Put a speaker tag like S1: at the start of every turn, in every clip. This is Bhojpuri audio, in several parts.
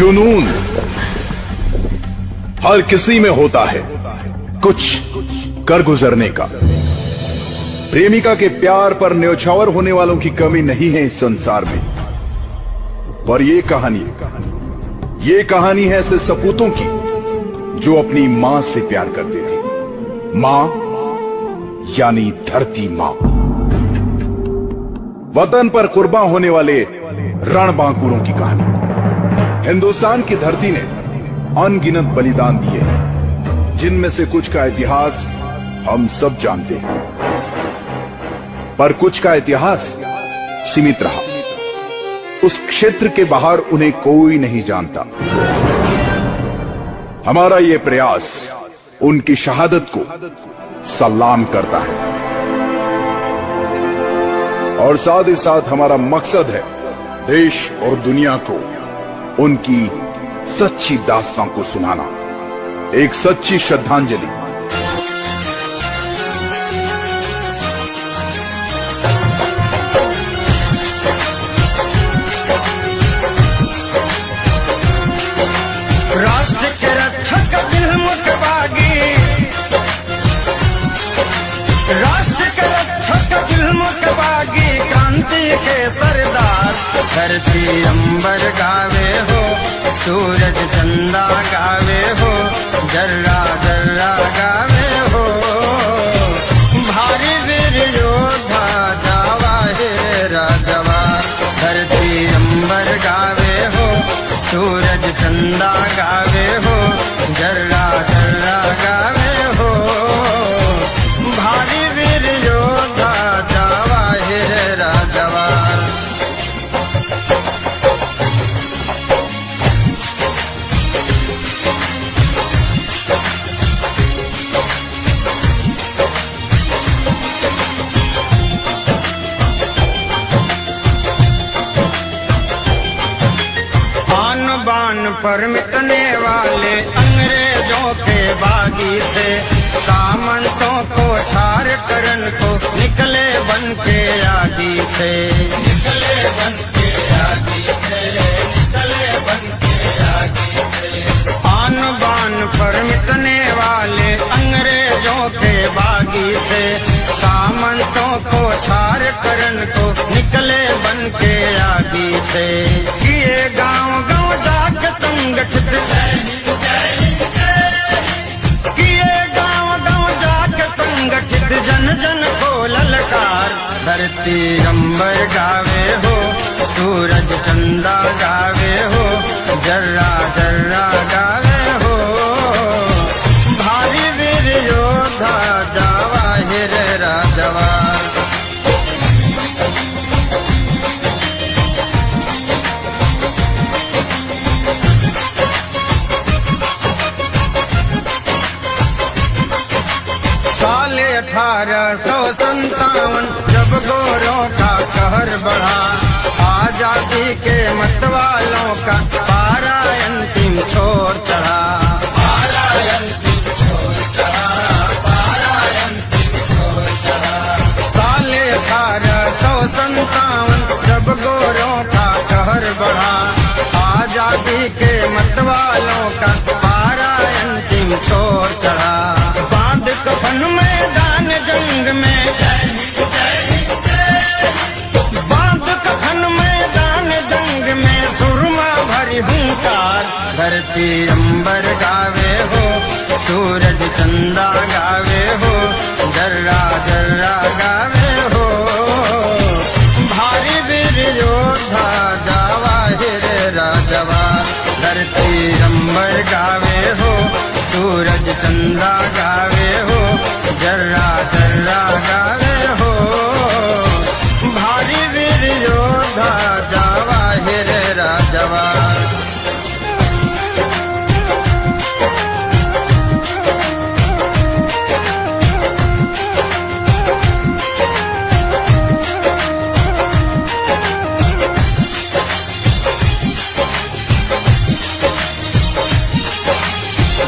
S1: जुनून हर किसी में होता है, कुछ कर गुजरने का। प्रेमिका के प्यार पर न्यौछावर होने वालों की कमी नहीं है इस संसार में। पर ये कहानी है ऐसे सपूतों की जो अपनी मां से प्यार करते थे। मां यानी धरती मां। वतन पर कुर्बान होने वाले रणबांकुरों की कहानी। हिंदुस्तान की धरती ने अनगिनत बलिदान दिए, जिनमें से कुछ का इतिहास हम सब जानते हैं, पर कुछ का इतिहास सीमित रहा। उस क्षेत्र के बाहर उन्हें कोई नहीं जानता। हमारा यह प्रयास उनकी शहादत को सलाम करता है और साथ ही साथ हमारा मकसद है देश और दुनिया को उनकी सच्ची दास्तां को सुनाना, एक सच्ची श्रद्धांजलि।
S2: राष्ट्र के रक्षक जुल्म के बागी, राष्ट्र के रक्षक जुल्म के बागी, क्रांति के सरदार। धरती अंबर गावे हो, सूरज चंदा गावे हो, जर्रा जर्रा गावे हो। भारी वीर योद्धा जावा है राजवार। धरती अंबर गावे हो, सूरज चंदा गावे हो, जर्रा जर्रा गावे हो। भारी वीर योद्धा जावा है राजवार। बान पर मिटने वाले अंग्रेजों के बागी थे। सामंतों को छार करन को निकले बन के आगी थे, निकले बन के आगी थे, निकले बन के आगी थे। आन बान पर मिटने वाले अंग्रेजों के बागी थे। सामंतों को छार करन को निकले बन के आगी थे। किए गांव गांव जाके संगठित, किए गांव गांव जाके संगठित, जन जन को ललकार। धरती अंबर गावे हो, सूरज चंदा गावे हो, जर्रा जर्रा गावे हो। भारी वीर योद्धा जावाहिर राजवार। साले 1857 जब गोरों का कहर बढ़ा, आजादी के मतवालों का पारा अंतिम छोर चढ़ा, पारा अंतिम छोर चढ़ा, पारा अंतिम छोर चढ़ा। साले 1857 जब गोरों का कहर बढ़ा, आजादी के मतवालों का पारा अंतिम छोर चढ़ा। बांध कफन मैदान जंग में, बांध कफन मैदान जंग में, सुरमा भरी हुंकार। धरती अंबर गावे हो, सूरज चंदा गावे हो, जर्रा जर्रा गावे हो। भारी वीर योद्धा जावाहिर राजवार। धरती अंबर गावे हो, सूरज चंदा गावे हो, जर्रा जर्रा गावे हो। भारी वीर योद्धा जावाहिर राजवार।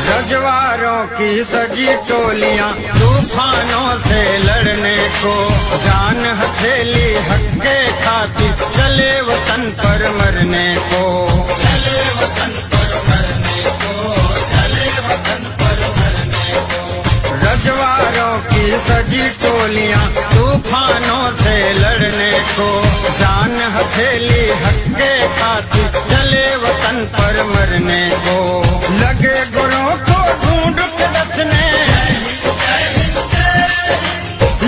S2: रजवा रजवारों की सजी टोलियां तूफानों से लड़ने को, जान हथेली हक्के खाती चले वतन पर मरने को, चले वतन पर मरने को, चले वतन पर मरने को। रजवारों की सजी टोलियां तूफानों से लड़ने को, जान हथेली हक्के खाती चले वतन पर मरने को। लगे गुरों को ढूंढ के दसने,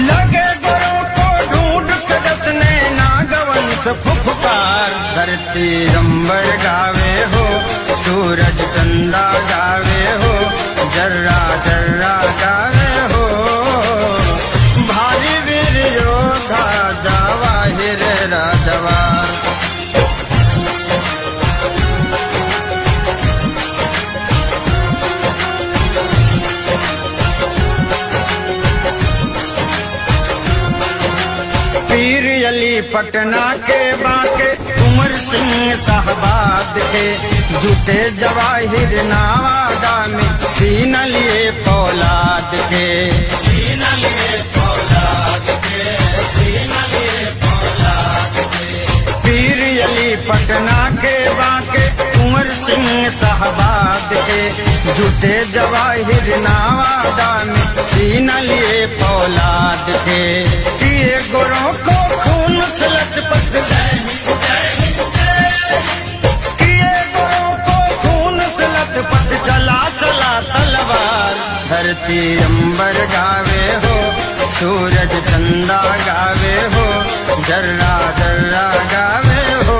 S2: लगे गुरों को ढूंढ के दसने, नागवंश फुफकार। धरती अंबर गावे हो, सूरज चंदा गावे हो, जर्रा जर्रा गावे हो। भारी वीर योद्धा जवाहिर राजवार। पीर अली पटना के बाके, उमर सिंह साहबाद के, जूते जवाहिर नावादा में सीना लिए फौलाद के, सीना लिए फौलाद के, सीना लिए फौलाद के। पीर अली पटना के बाके, उमर सिंह साहबाद के, जूते जवाहिर नावादा में सीना लिए फौलाद के। किए गुरों को खून से लथपथ, किए गुरों को खून से लथपथ, चला चला तलवार। धरती अंबर गावे हो, सूरज चंदा गावे हो, जर्रा जर्रा गावे हो।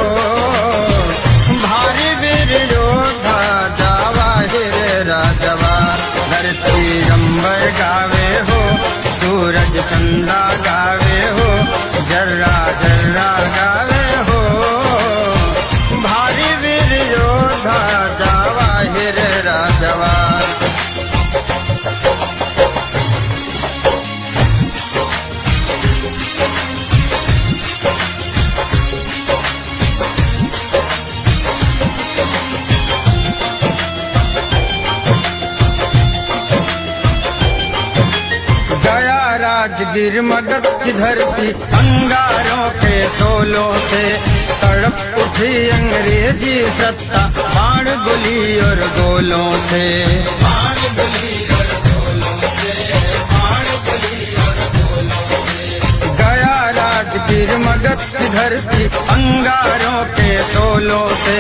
S2: भारी वीर योद्धा जवाहिर राजवार। धरती अंबर गावे हो, सूरज चंदा गावे हो, जर्रा जर्रा गावे हो। भारी वीर योद्धा जवाहिर राजवार। राजगीर मगध की धरती अंगारों के सोलों से, तड़प उठी अंग्रेजी सत्ता बाण गोली और गोलों से, बाण गोली और गोलों से, बाण गोली और गोलों से। गया राजगीर मगध की धरती अंगारों के सोलों से,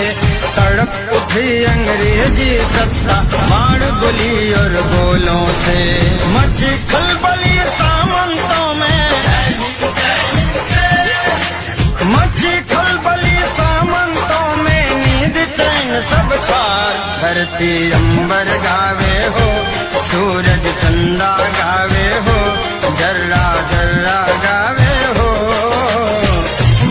S2: तड़प उठी अंग्रेजी सत्ता बाण गोली और गोलों से। मची खलबली सामंतों में, मची खलबली सामंतों में, नींद चैन सब छार। धरती अंबर गावे हो, सूरज चंदा गावे हो, जर्रा जर्रा गावे हो।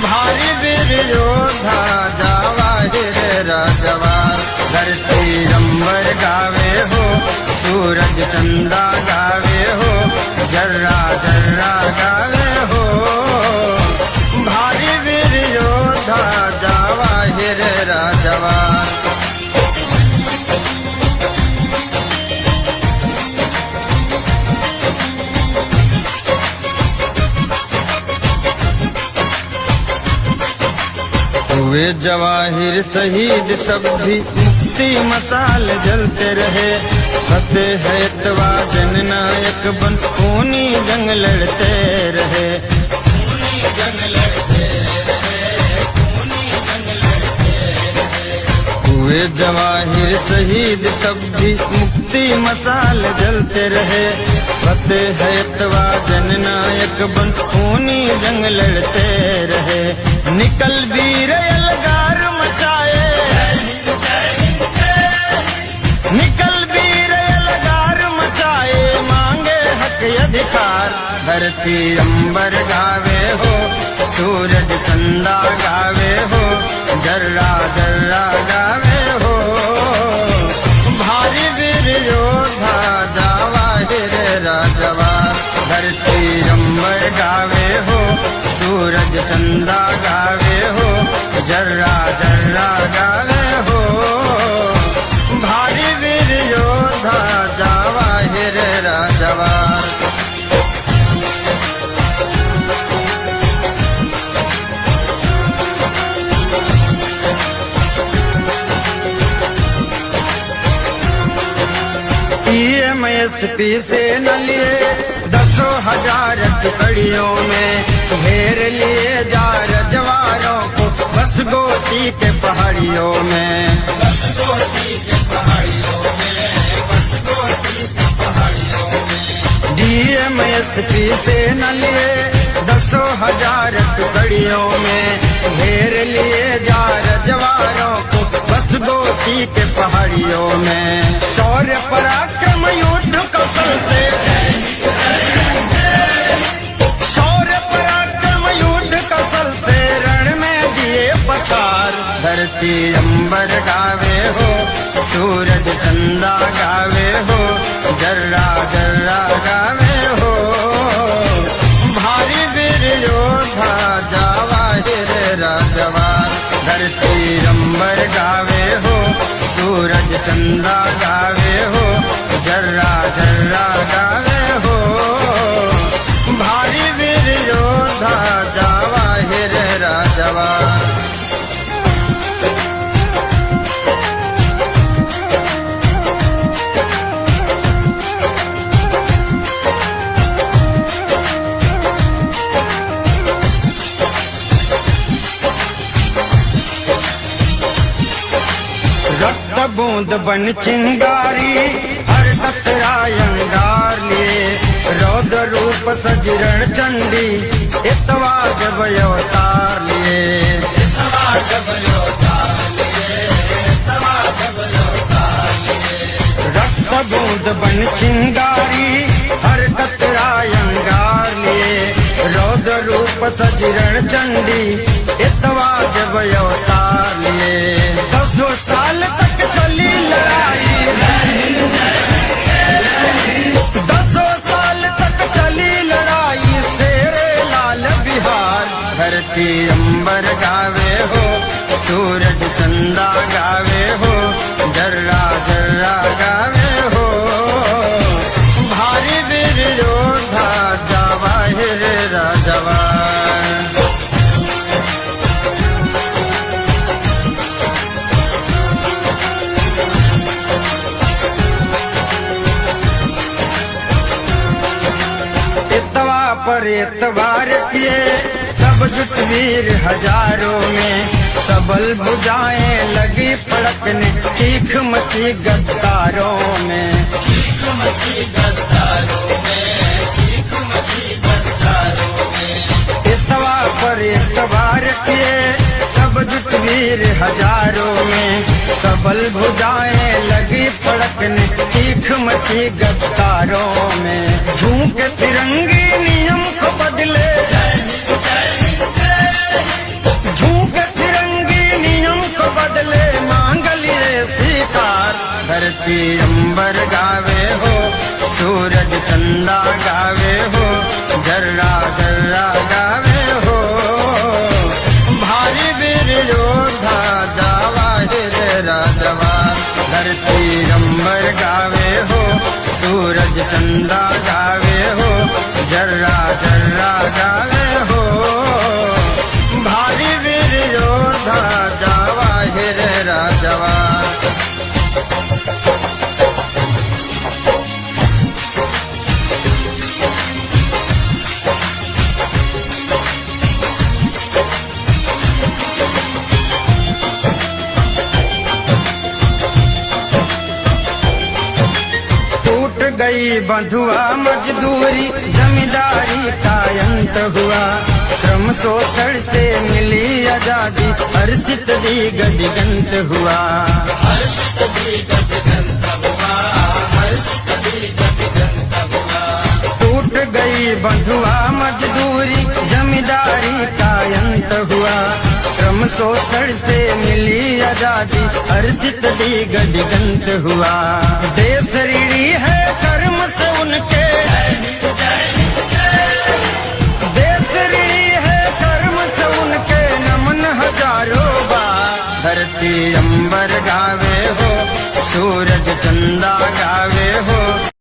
S2: भारी वीर योद्धा जवाहिर राजवार। धरती अंबर गावे हो, सूरज चंदा गावे हो, जर्रा जर्रा गावे हो। भारी वीर योद्धा जवाहिर राजवार। हुए जवाहिर शहीद तब भी मुक्ति मसाल जलते रहे, फतेह है तवा जननायक बन खूनी जंग लड़ते रहे, खूनी जंग लड़ते रहे, खूनी जंग लड़ते रहे। हुए जवाहिर शहीद तब भी मुक्ति मसाल जलते रहे, फतेह है तवा जननायक बन खूनी जंग लड़ते रहे। निकल वीर अलगार मचाए, निकल वीर अलगार मचाए, मांगे हक अधिकार। धरती अंबर गावे हो, सूरज चंदा गावे हो, जर्रा जर्रा गावे हो। भारी वीर योद्धा जवाहिर राजवार। धरती अंबर गावे हो, सूरज चंदा गावे हो, जर्रा जर्रा गावे हो। भारी वीर योद्धा DMSP से न लिए 10,000 टुकड़ियों में घेर लिए जा रजवारों को बस गोटी के पहाड़ियों में, बस गोटी के पहाड़ियों में, बस गोटी के पहाड़ियों में। DMSP से न लिए 10,000 टुकड़ियों में घेर लिए जा रजवारों को बस गोटी के पहाड़ियों में। शौर्य पराक्रम युद्ध कौशल से, शौर्य पराक्रम युद्ध कौशल से रण में दिए पछार। धरती अंबर गावे हो, सूरज चंदा गावे हो, जर्रा जर्रा गावे हो। भारी वीर योद्धा जावाहिर राजवार। धरती अंबर गावे हो, सूरज चंदा गावे हो, जर्रा जर्रा गावे हो। भारी वीर योद्धा जावाहिर राजवार। रक्त बूंद बन चिंगारी हर कतरा अंगार लिए। रौद्र रूप सज रण चंडी इतवा जब अवतार लिए, इतवा जब अवतार लिए, इतवा जब अवतार लिए। रक्त बूंद बन चिंगारी हर कतरा अंगार लिए। रौद्र रूप सज रण चंडी इतवा जब अवतार लिए। 10 साल तक चली लड़ाई, 10 साल तक चली लड़ाई शेरे लाल बिहार। धरती अंबर गावे हो, सूरज चंदा गावे हो, जर्रा जर्रा गावे हो। भारी वीर योद्धा जावाहिर राजवार। पर एतवार किए सब जुट वीर हजारों में। सबल भुजाएं लगी फड़कने चीख मची गद्दारों में, चीख मची गद्दारों में, चीख मची गद्दारों में। एतवार पर एतवार किए सब जुट वीर हजारों में। सबल भुजाएं लगी फड़कने चीख मची गद्दारों में। झूम के तिरंगी नियम को बदले, झूम के तिरंगी नियम को बदले मांग लिए स्वीकार। धरती अंबर गावे हो, सूरज चंदा गावे हो, जर्रा जर्रा गावे हो। भारी वीर योद्धा जावाहिर राजवार। धरती अंबर गावे हो, सूरज चंदा गावे हो, जर्रा जर्रा गावे हो। भारी वीर योद्धा जावाहिर राजवार। गई बंधुआ मजदूरी जमींदारी का अंत हुआ। श्रम शोषण से मिली आजादी हर्षित दी गदिगंत हुआ, हर्षित दी गदिगंत हुआ, हर्षित दी गदिगंत हुआ। टूट गई बंधुआ मजदूरी जमींदारी का अंत हुआ। श्रम शोषण से मिली आजादी हर्षित दी गदिगंत हुआ। देश ऋणी